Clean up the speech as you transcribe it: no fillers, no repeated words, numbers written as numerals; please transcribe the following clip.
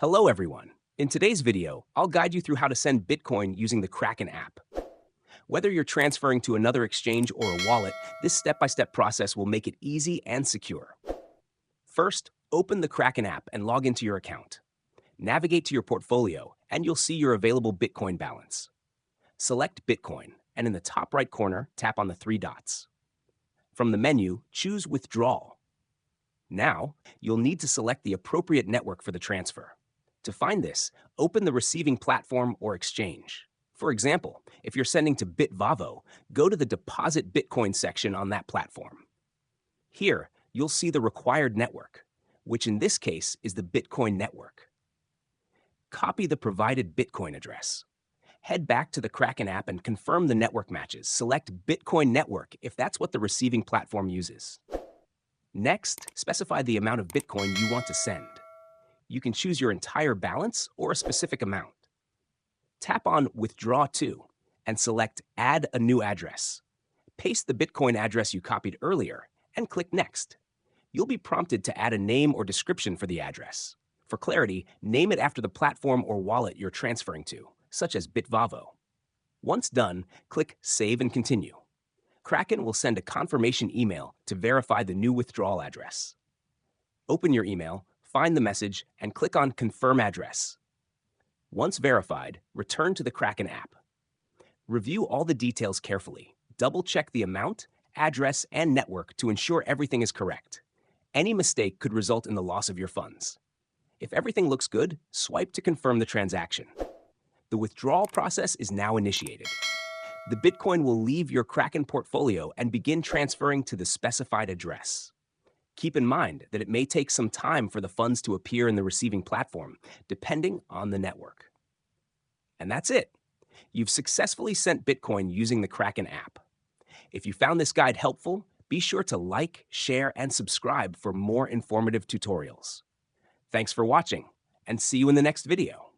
Hello everyone. In today's video, I'll guide you through how to send Bitcoin using the Kraken app. Whether you're transferring to another exchange or a wallet, this step-by-step process will make it easy and secure. First, open the Kraken app and log into your account. Navigate to your portfolio, and you'll see your available Bitcoin balance. Select Bitcoin, and in the top right corner, tap on the three dots. From the menu, choose Withdrawal. Now, you'll need to select the appropriate network for the transfer. To find this, open the receiving platform or exchange. For example, if you're sending to Bitvavo, go to the Deposit Bitcoin section on that platform. Here, you'll see the required network, which in this case is the Bitcoin network. Copy the provided Bitcoin address. Head back to the Kraken app and confirm the network matches. Select Bitcoin Network if that's what the receiving platform uses. Next, specify the amount of Bitcoin you want to send. You can choose your entire balance or a specific amount. Tap on Withdraw To and select Add a New Address. Paste the Bitcoin address you copied earlier and click Next. You'll be prompted to add a name or description for the address. For clarity, name it after the platform or wallet you're transferring to, such as Bitvavo. Once done, click Save and Continue. Kraken will send a confirmation email to verify the new withdrawal address. Open your email, find the message, and click on Confirm Address. Once verified, return to the Kraken app. Review all the details carefully. Double-check the amount, address, and network to ensure everything is correct. Any mistake could result in the loss of your funds. If everything looks good, swipe to confirm the transaction. The withdrawal process is now initiated. The Bitcoin will leave your Kraken portfolio and begin transferring to the specified address. Keep in mind that it may take some time for the funds to appear in the receiving platform, depending on the network. And that's it. You've successfully sent Bitcoin using the Kraken app. If you found this guide helpful, be sure to like, share, and subscribe for more informative tutorials. Thanks for watching, and see you in the next video.